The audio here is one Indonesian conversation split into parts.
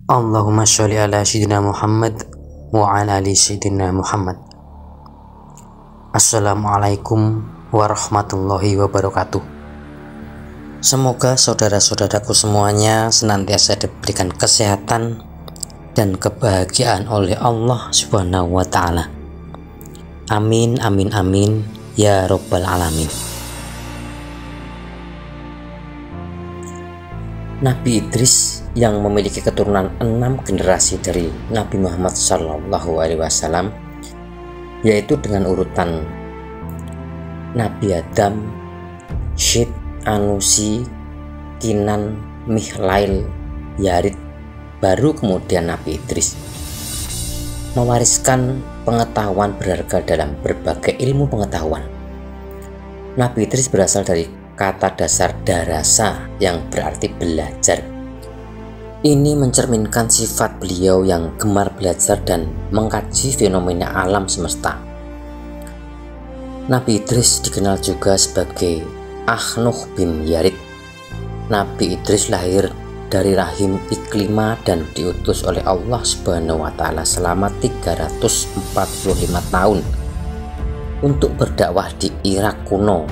Allahumma sholli ala sayyidina Muhammad wa ala ali sayyidina Muhammad. Assalamualaikum warahmatullahi wabarakatuh. Semoga saudara-saudaraku semuanya senantiasa diberikan kesehatan dan kebahagiaan oleh Allah Subhanahu wa ta'ala. Amin amin amin ya rabbal alamin. Nabi Idris yang memiliki keturunan 6 generasi dari Nabi Muhammad SAW, yaitu dengan urutan Nabi Adam, Syed, Anusi, Kinan, Mihlail, Yarid, baru kemudian Nabi Idris, mewariskan pengetahuan berharga dalam berbagai ilmu pengetahuan. Nabi Idris berasal dari kata dasar darasa yang berarti belajar. Ini mencerminkan sifat beliau yang gemar belajar dan mengkaji fenomena alam semesta. Nabi Idris dikenal juga sebagai Ahnuh bin Yarid. Nabi Idris lahir dari rahim Iklimah dan diutus oleh Allah Subhanahu wa ta'ala selama 345 tahun untuk berdakwah di Irak kuno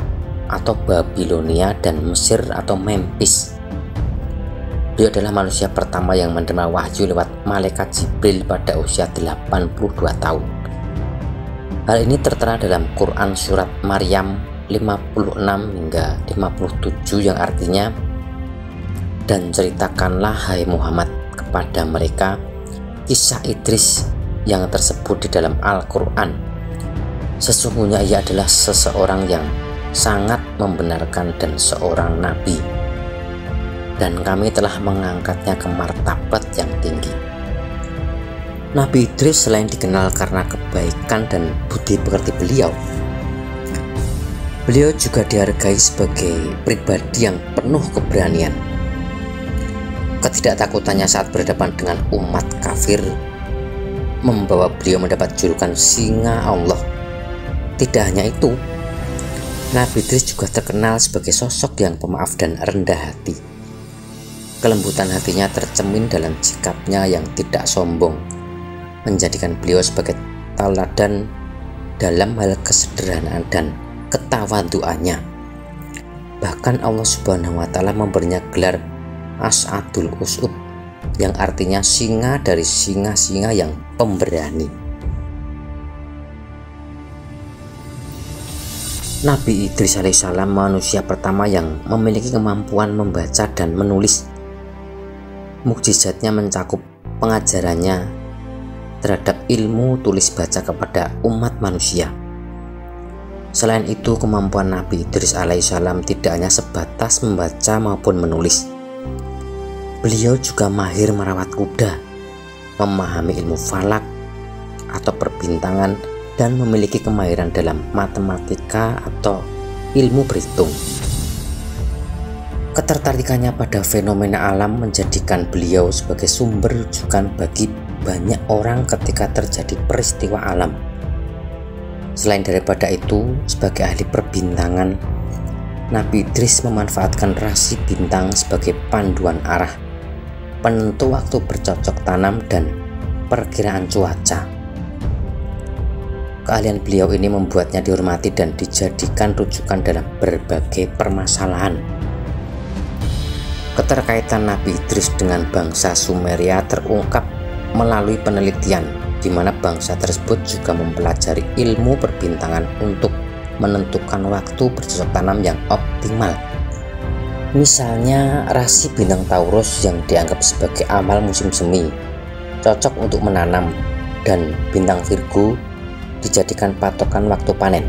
atau Babilonia dan Mesir atau Memphis. Beliau adalah manusia pertama yang menerima wahyu lewat malaikat Jibril pada usia 82 tahun. Hal ini tertera dalam Quran surat Maryam 56 hingga 57 yang artinya, "Dan ceritakanlah hai Muhammad kepada mereka kisah Idris yang tersebut di dalam Al-Quran. Sesungguhnya ia adalah seseorang yang sangat membenarkan dan seorang nabi, dan kami telah mengangkatnya ke martabat yang tinggi." Nabi Idris selain dikenal karena kebaikan dan budi pekerti beliau juga dihargai sebagai pribadi yang penuh keberanian. Ketidaktakutannya saat berhadapan dengan umat kafir membawa beliau mendapat julukan singa Allah. Tidak hanya itu, Nabi Idris juga terkenal sebagai sosok yang pemaaf dan rendah hati. Kelembutan hatinya tercermin dalam sikapnya yang tidak sombong, menjadikan beliau sebagai tauladan dalam hal kesederhanaan dan ketawaduannya. Bahkan Allah Subhanahu wa ta'ala memberinya gelar As'adul Us'ud, yang artinya singa dari singa-singa yang pemberani. Nabi Idris alaihissalam manusia pertama yang memiliki kemampuan membaca dan menulis. Mukjizatnya mencakup pengajarannya terhadap ilmu tulis baca kepada umat manusia. Selain itu, kemampuan Nabi Idris alaihissalam tidak hanya sebatas membaca maupun menulis. Beliau juga mahir merawat kuda, memahami ilmu falak atau perbintangan, dan memiliki kemahiran dalam matematika atau ilmu berhitung. Ketertarikannya pada fenomena alam menjadikan beliau sebagai sumber rujukan bagi banyak orang ketika terjadi peristiwa alam. Selain daripada itu, sebagai ahli perbintangan, Nabi Idris memanfaatkan rasi bintang sebagai panduan arah, penentu waktu bercocok tanam, dan perkiraan cuaca. Keahlian beliau ini membuatnya dihormati dan dijadikan rujukan dalam berbagai permasalahan. Keterkaitan Nabi Idris dengan bangsa Sumeria terungkap melalui penelitian, di mana bangsa tersebut juga mempelajari ilmu perbintangan untuk menentukan waktu bercocok tanam yang optimal. Misalnya rasi bintang Taurus yang dianggap sebagai amal musim semi, cocok untuk menanam, dan bintang Virgo dijadikan patokan waktu panen.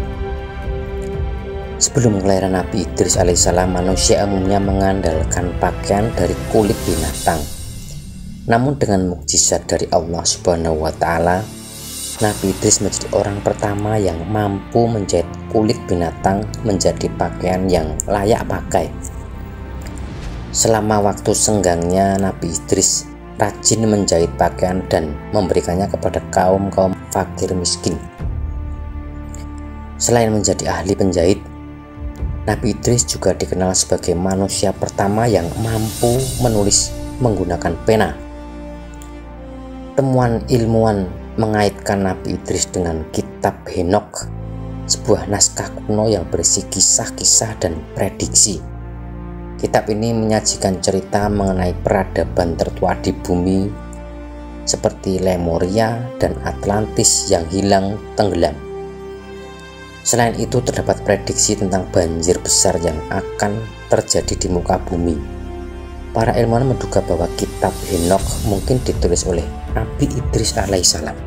Sebelum kelahiran Nabi Idris alaihissalam, manusia umumnya mengandalkan pakaian dari kulit binatang. Namun dengan mukjizat dari Allah Subhanahu wa ta'ala, Nabi Idris menjadi orang pertama yang mampu menjahit kulit binatang menjadi pakaian yang layak pakai. Selama waktu senggangnya, Nabi Idris rajin menjahit pakaian dan memberikannya kepada kaum-kaum fakir miskin. Selain menjadi ahli penjahit, Nabi Idris juga dikenal sebagai manusia pertama yang mampu menulis menggunakan pena. Temuan ilmuwan mengaitkan Nabi Idris dengan kitab Henokh, sebuah naskah kuno yang berisi kisah-kisah dan prediksi. Kitab ini menyajikan cerita mengenai peradaban tertua di bumi seperti Lemuria dan Atlantis yang hilang tenggelam. Selain itu terdapat prediksi tentang banjir besar yang akan terjadi di muka bumi. Para ilmuwan menduga bahwa kitab Henokh mungkin ditulis oleh Nabi Idris alaihissalam.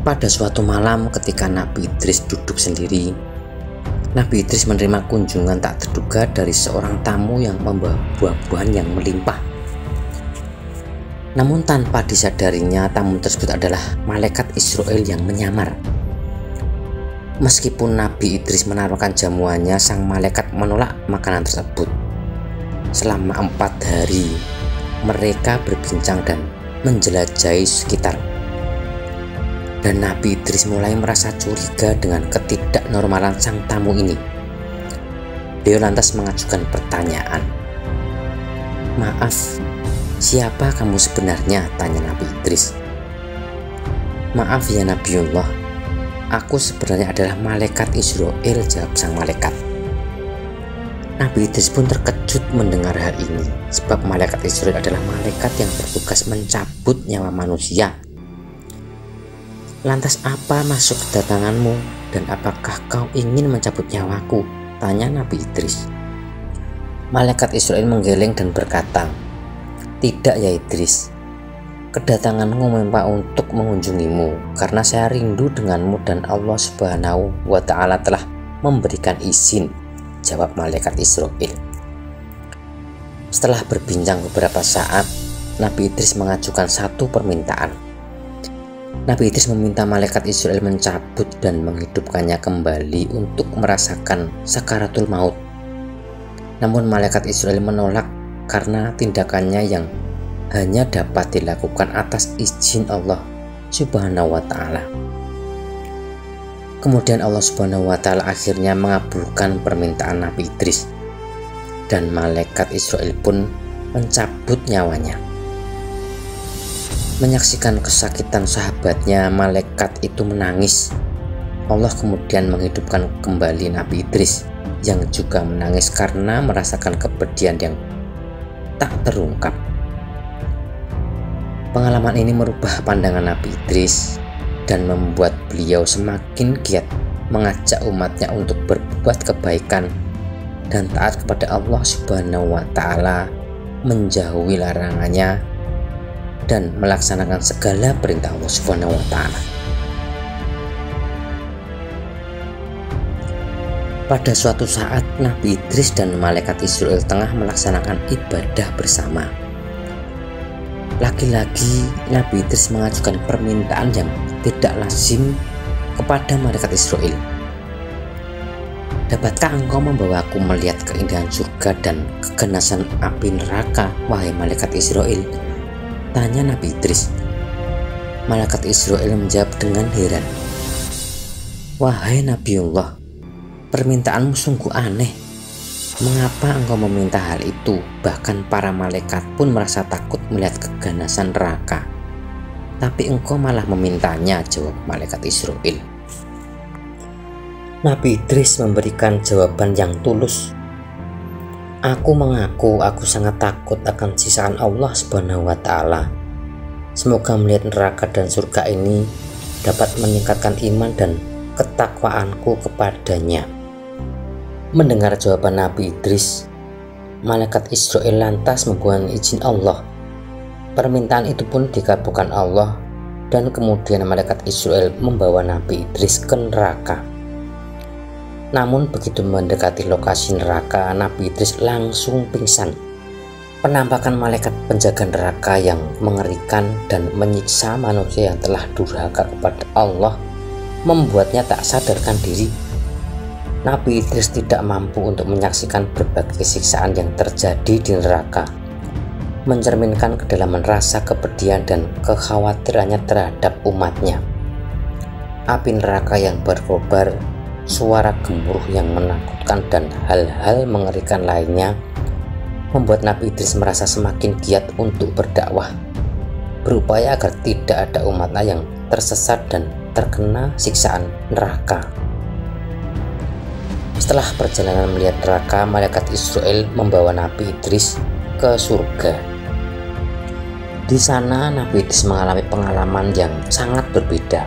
Pada suatu malam ketika Nabi Idris duduk sendiri, Nabi Idris menerima kunjungan tak terduga dari seorang tamu yang membawa buah-buahan yang melimpah. Namun tanpa disadarinya, tamu tersebut adalah malaikat Israel yang menyamar. Meskipun Nabi Idris menawarkan jamuannya, sang malaikat menolak makanan tersebut. Selama 4 hari, mereka berbincang dan menjelajahi sekitar. Dan Nabi Idris mulai merasa curiga dengan ketidaknormalan sang tamu ini. Beliau lantas mengajukan pertanyaan. "Maaf, siapa kamu sebenarnya?" tanya Nabi Idris. "Maaf ya Nabiullah, aku sebenarnya adalah malaikat Israel," jawab sang malaikat. Nabi Idris pun terkejut mendengar hal ini, sebab malaikat Israel adalah malaikat yang bertugas mencabut nyawa manusia. "Lantas apa maksud kedatanganmu dan apakah kau ingin mencabut nyawaku?" tanya Nabi Idris. Malaikat Israel menggeleng dan berkata, "Tidak ya Idris, kedatanganmu memang untuk mengunjungimu karena saya rindu denganmu dan Allah Subhanahu wa Ta'ala telah memberikan izin," jawab malaikat Israel. Setelah berbincang beberapa saat, Nabi Idris mengajukan satu permintaan. Nabi Idris meminta malaikat Israel mencabut dan menghidupkannya kembali untuk merasakan sakaratul maut. Namun malaikat Israel menolak karena tindakannya yang hanya dapat dilakukan atas izin Allah Subhanahu wa Ta'ala. Kemudian Allah Subhanahu wa Ta'ala akhirnya mengabulkan permintaan Nabi Idris, dan malaikat Israel pun mencabut nyawanya. Menyaksikan kesakitan sahabatnya, malaikat itu menangis. Allah kemudian menghidupkan kembali Nabi Idris, yang juga menangis karena merasakan kepedihan yang tak terungkap. Pengalaman ini merubah pandangan Nabi Idris dan membuat beliau semakin giat mengajak umatnya untuk berbuat kebaikan dan taat kepada Allah Subhanahu wa Ta'ala, menjauhi larangannya dan melaksanakan segala perintah Allah Subhanahu wa Ta'ala. Pada suatu saat, Nabi Idris dan malaikat Israel tengah melaksanakan ibadah bersama. Lagi-lagi Nabi Idris mengajukan permintaan yang tidak lazim kepada malaikat Israel. "Dapatkah engkau membawaku melihat keindahan surga dan keganasan api neraka, wahai malaikat Israel?" tanya Nabi Idris. Malaikat Israel menjawab dengan heran, "Wahai Nabiullah, permintaanmu sungguh aneh. Mengapa engkau meminta hal itu? Bahkan para malaikat pun merasa takut melihat keganasan neraka. Tapi engkau malah memintanya," jawab malaikat Israel. Nabi Idris memberikan jawaban yang tulus. "Aku mengaku aku sangat takut akan siksaan Allah Subhanahu wa Ta'ala. Semoga melihat neraka dan surga ini dapat meningkatkan iman dan ketakwaanku kepadanya." Mendengar jawaban Nabi Idris, malaikat Israel lantas mohon izin Allah. Permintaan itu pun dikabulkan Allah, dan kemudian malaikat Israel membawa Nabi Idris ke neraka. Namun begitu mendekati lokasi neraka, Nabi Idris langsung pingsan. Penampakan malaikat penjaga neraka yang mengerikan dan menyiksa manusia yang telah durhaka kepada Allah membuatnya tak sadarkan diri. Nabi Idris tidak mampu untuk menyaksikan berbagai siksaan yang terjadi di neraka, mencerminkan kedalaman rasa kepedihan dan kekhawatirannya terhadap umatnya. Api neraka yang berkobar, suara gemuruh yang menakutkan, dan hal-hal mengerikan lainnya membuat Nabi Idris merasa semakin giat untuk berdakwah, berupaya agar tidak ada umatnya yang tersesat dan terkena siksaan neraka. Setelah perjalanan melihat neraka, malaikat Israel membawa Nabi Idris ke surga. Di sana Nabi Idris mengalami pengalaman yang sangat berbeda.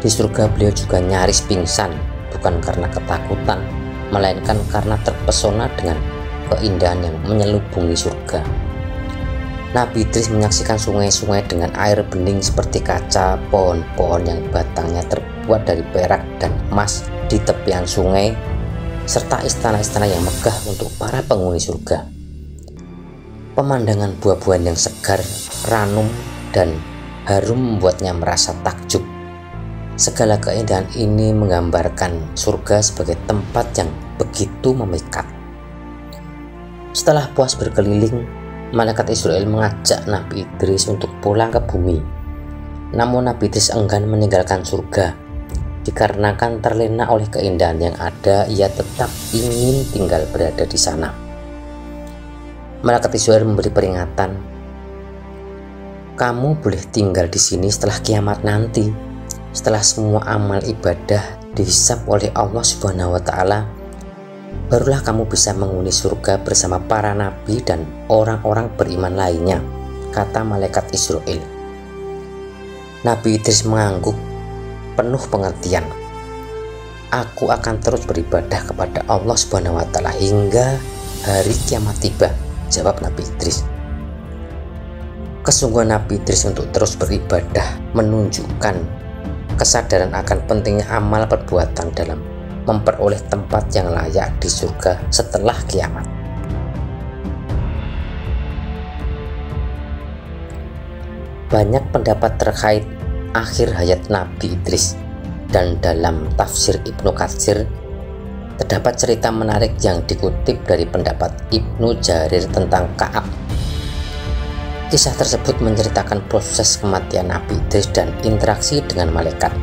Di surga beliau juga nyaris pingsan, bukan karena ketakutan, melainkan karena terpesona dengan keindahan yang menyelubungi surga. Nabi Idris menyaksikan sungai-sungai dengan air bening seperti kaca, pohon-pohon yang batangnya terbuat dari perak dan emas di tepian sungai, serta istana-istana yang megah untuk para penghuni surga. Pemandangan buah-buahan yang segar, ranum, dan harum membuatnya merasa takjub. Segala keindahan ini menggambarkan surga sebagai tempat yang begitu memikat. Setelah puas berkeliling, malaikat Israel mengajak Nabi Idris untuk pulang ke bumi. Namun Nabi Idris enggan meninggalkan surga. Dikarenakan terlena oleh keindahan yang ada, ia tetap ingin tinggal berada di sana. Malaikat Israel memberi peringatan, "Kamu boleh tinggal di sini setelah kiamat nanti, setelah semua amal ibadah dihisab oleh Allah Subhanahu wa Ta'ala. Barulah kamu bisa menghuni surga bersama para nabi dan orang-orang beriman lainnya," kata malaikat Israel. Nabi Idris mengangguk penuh pengertian. "Aku akan terus beribadah kepada Allah Subhanahu wa Ta'ala hingga hari kiamat tiba," jawab Nabi Idris. Kesungguhan Nabi Idris untuk terus beribadah menunjukkan kesadaran akan pentingnya amal perbuatan dalam memperoleh tempat yang layak di surga setelah kiamat. Banyak pendapat terkait akhir hayat Nabi Idris, dan dalam tafsir Ibnu Katsir terdapat cerita menarik yang dikutip dari pendapat Ibnu Jarir tentang Ka'ab. Kisah tersebut menceritakan proses kematian Nabi Idris dan interaksi dengan malaikat.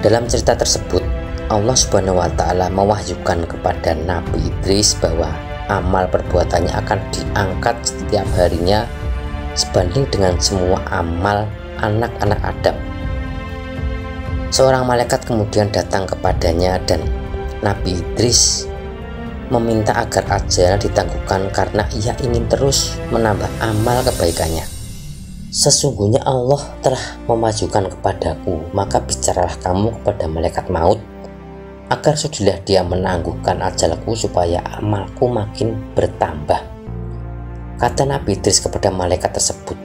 Dalam cerita tersebut, Allah Subhanahu wa Ta'ala mewahyukan kepada Nabi Idris bahwa amal perbuatannya akan diangkat setiap harinya sebanding dengan semua amal anak-anak Adam. Seorang malaikat kemudian datang kepadanya dan Nabi Idris meminta agar ajalnya ditangguhkan karena ia ingin terus menambah amal kebaikannya. "Sesungguhnya Allah telah memajukan kepadaku, maka bicaralah kamu kepada malaikat maut agar sudilah dia menangguhkan ajalku supaya amalku makin bertambah," kata Nabi Idris kepada malaikat tersebut.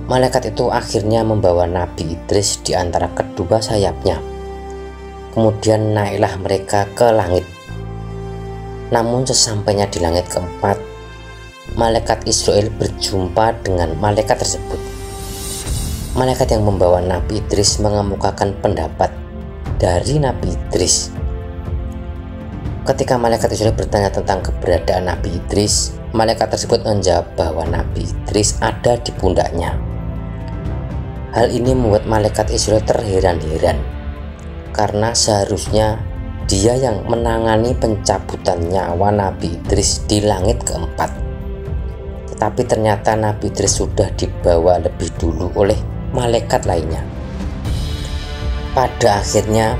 Malaikat itu akhirnya membawa Nabi Idris di antara kedua sayapnya. Kemudian naiklah mereka ke langit. Namun sesampainya di langit keempat, malaikat Israel berjumpa dengan malaikat tersebut. Malaikat yang membawa Nabi Idris mengemukakan pendapat dari Nabi Idris. Ketika malaikat Israel bertanya tentang keberadaan Nabi Idris, malaikat tersebut menjawab bahwa Nabi Idris ada di pundaknya. Hal ini membuat malaikat Israel terheran-heran, karena seharusnya dia yang menangani pencabutan nyawa Nabi Idris di langit keempat. Tetapi ternyata Nabi Idris sudah dibawa lebih dulu oleh malaikat lainnya. Pada akhirnya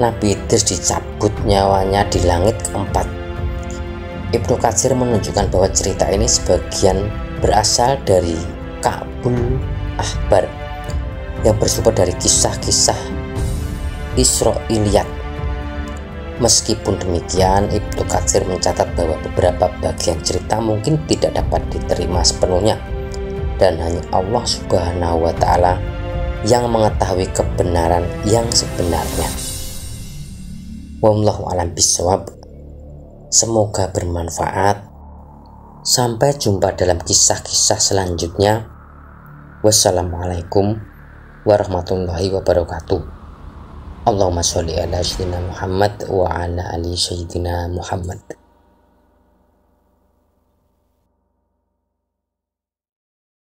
Nabi Idris dicabut nyawanya di langit keempat. Ibnu Katsir menunjukkan bahwa cerita ini sebagian berasal dari Ka'bul Ahbar yang bersumber dari kisah-kisah Israiliyat. Meskipun demikian, Ibnu Katsir mencatat bahwa beberapa bagian cerita mungkin tidak dapat diterima sepenuhnya, dan hanya Allah Subhanahu wa Ta'ala yang mengetahui kebenaran yang sebenarnya. Wallahu a'lam bishawab. Semoga bermanfaat. Sampai jumpa dalam kisah-kisah selanjutnya. Wassalamualaikum warahmatullahi wabarakatuh. Allahumma sholli ala sayyidina Muhammad wa ala ali sayyidina Muhammad.